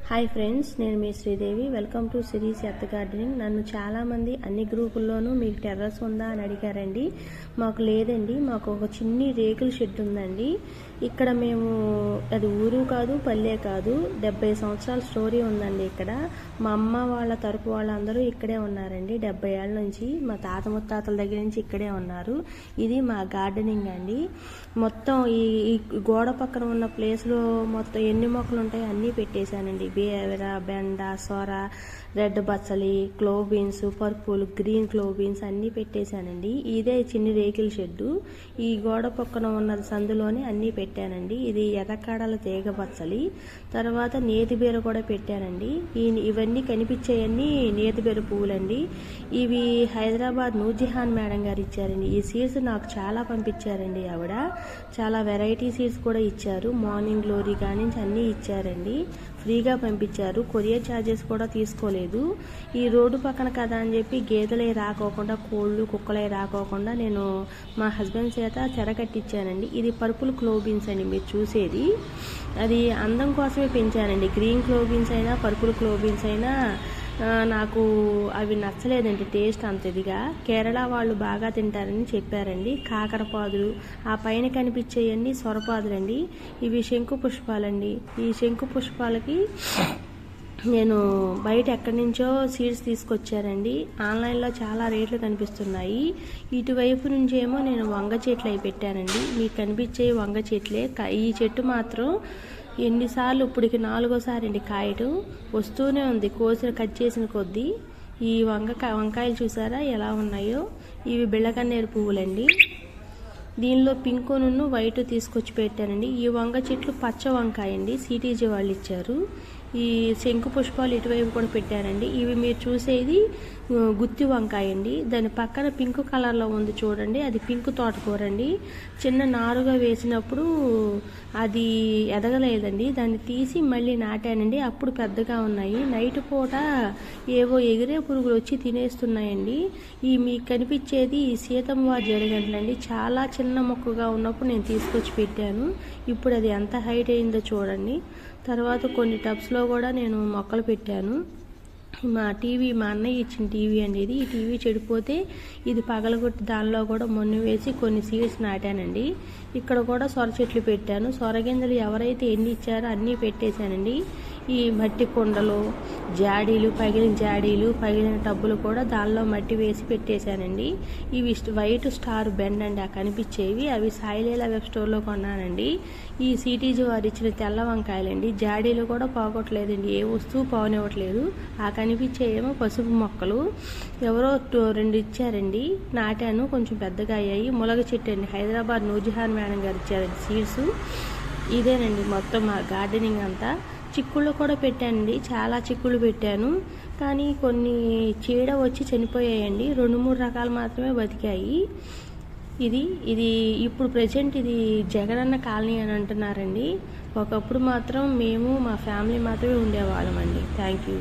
Hi friends, నేను మీ Sridevi. Welcome to series earth gardening. నన్ను చాలామంది అన్ని గ్రూపుల్లోనూ మీకు టెర్రస్ ఉందా అని అడిగారండి. మాకు లేదండి, మాకు ఒక చిన్ని రేకుల షెడ్ ఉందండి. ఇక్కడ మేము అది ఊరు కాదు, పల్లె కాదు, 70 సంవత్సరాల స్టోరీ ఉందండి. ఇక్కడ మా అమ్మ వాళ్ళ తరపు వాళ్ళందరూ ఇక్కడే ఉన్నారండి. 70 ఏళ్ళ నుంచి మా తాత ముత్తాతల దగ్గర నుంచి ఇక్కడే ఉన్నారు. ఇది మా గార్డెనింగ్ అండి. మొత్తం ఈ గోడ పక్కన ఉన్న ప్లేస్లో మొత్తం ఎన్ని మొక్కలు ఉంటాయో అన్నీ పెట్టేశానండి. బేవర, బెండ, సొర, రెడ్ బచ్చలి, clove beans, purple, green clove beans అన్నీ పెట్టేశానండి. ఇదే చిన్ని రేకుల షెడ్డు. ఈ గోడ పక్కన ఉన్న సందులోనే అన్నీ పెట్టానండి. ఇది ఎర్రకాడల తీగ బచ్చలి, తర్వాత నేతిబీర కూడా పెట్టానండి. ఇవన్నీ కనిపించేవన్నీ నేతిబీర పువ్వులండి. ఇవి హైదరాబాద్ నూర్జహాన్ మేడం గారు ఇచ్చారండి. ఈ సీడ్స్ నాకు చాలా పంపించారండి. ఆవిడ చాలా వెరైటీ సీడ్స్ కూడా ఇచ్చారు. మార్నింగ్ గ్లోరీ కానీ అన్నీ ఇచ్చారండి. ఫ్రీగా పంపించారు. కొరియర్ ఛార్జెస్ కూడా తీసుకోలేదు. ఈ రోడ్డు పక్కన కదా అని చెప్పి గేదెలే రాకోకుండా, కోళ్ళు కుక్కలే రాకోకుండా నేను మా హస్బెండ్ చేత చెర కట్టించానండి. ఇది పర్పుల్ క్లోవ్ బీన్స్ అండి మీరు చూసేది. అది అందం కోసమే పెంచానండి. గ్రీన్ క్లోవ్ బీన్స్ అయినా పర్పుల్ క్లోవ్ బీన్స్ అయినా నాకు అవి నచ్చలేదండి. టేస్ట్ అంత ఇదిగా. కేరళ వాళ్ళు బాగా తింటారని చెప్పారండి. కాకరపాదులు, ఆ పైన కనిపించేవన్నీ సొరపాదులండి. ఇవి శంకు పుష్పాలండి. ఈ శంకు పుష్పాలకి నేను బయట ఎక్కడి నుంచో సీడ్స్ తీసుకొచ్చానండి. ఆన్లైన్లో చాలా రేట్లు కనిపిస్తున్నాయి. ఇటువైపు నుంచేమో నేను వంగ చెట్లు అవి పెట్టానండి. మీకు కనిపించే వంగ చెట్లే. ఈ చెట్టు మాత్రం ఎన్నిసార్లు, ఇప్పటికి 4వ సారి అండి కాయటం వస్తూనే ఉంది. కట్ చేసిన కొద్దీ. ఈ వంకాయలు చూసారా ఎలా ఉన్నాయో. ఇవి బిళ్ళకన్నేరు పువ్వులండి. దీనిలో పింకును వైట్ తీసుకొచ్చి పెట్టానండి. ఈ వంగ చెట్లు పచ్చ వంకాయ అండి, సిటీజీ వాళ్ళు ఇచ్చారు. ఈ శంకు పుష్పాలు ఇటువైపు కూడా పెట్టానండి. ఇవి మీరు చూసేది గుత్తి వంకాయ అండి. దాని పక్కన పింక్ కలర్లో ఉంది చూడండి, అది పింక్ తోటకూర అండి. చిన్న నారుగా వేసినప్పుడు అది ఎదగలేదండి. దాన్ని తీసి మళ్ళీ నాటానండి. అప్పుడు పెద్దగా ఉన్నాయి. నైట్ పూట ఏవో ఎగిరే పురుగులు వచ్చి తినేస్తున్నాయండి. ఈ మీకు కనిపించేది సీతమ్మవారి జడగంటలండి. చాలా చిన్న మొక్కగా ఉన్నప్పుడు నేను తీసుకొచ్చి పెట్టాను. ఇప్పుడు అది ఎంత హైట్ అయిందో చూడండి. తర్వాత కొన్ని టబ్స్లో కూడా నేను మొక్కలు పెట్టాను. మా అన్నయ్య ఇచ్చిన టీవీ అండి ఇది. ఈ టీవీ చెడిపోతే ఇది పగలగొట్టి దానిలో కూడా మొన్ను వేసి కొన్ని సీడ్స్ నాటానండి. ఇక్కడ కూడా సొర చెట్లు పెట్టాను. సొరగింజలు ఎవరైతే ఎన్ని ఇచ్చారో అన్నీ పెట్టేశానండి. ఈ మట్టి కుండలు, జాడీలు, పగిలిన టబ్బులు కూడా దానిలో మట్టి వేసి పెట్టేశానండి. ఇవి వైట్ స్టార్ బెండ్ అండి, ఆ కనిపించేవి. అవి సాయిలీలా వెబ్ స్టోర్లో కొన్నానండి. ఈ సిటీజీ వారు ఇచ్చిన తెల్ల వంకాయలండి. జాడీలు కూడా పోగొట్టలేదండి, ఏ వస్తువు పోనివ్వట్లేదు. ఆ కనిపించేయేమో పసుపు మొక్కలు. ఎవరో 2 ఇచ్చారండి, నాటాను. కొంచెం పెద్దగా అయ్యాయి. ములగ చెట్టు అండి, హైదరాబాద్ నూర్జహాన్ మేడం గారు ఇచ్చారండి సీడ్స్. ఇదేనండి మొత్తం మా గార్డెనింగ్ అంతా. చిక్కుళ్ళు కూడా పెట్టానండి. చాలా చిక్కుళ్ళు పెట్టాను, కానీ కొన్ని చీడ వచ్చి చనిపోయాయండి. 2-3 రకాలు మాత్రమే బతికాయి. ఇది ఇప్పుడు ప్రజెంట్ ఇది జగనన్న కాలనీ అని అంటున్నారండి. ఒకప్పుడు మాత్రం మేము మా ఫ్యామిలీ మాత్రమే ఉండేవాళ్ళం అండి. Thank you.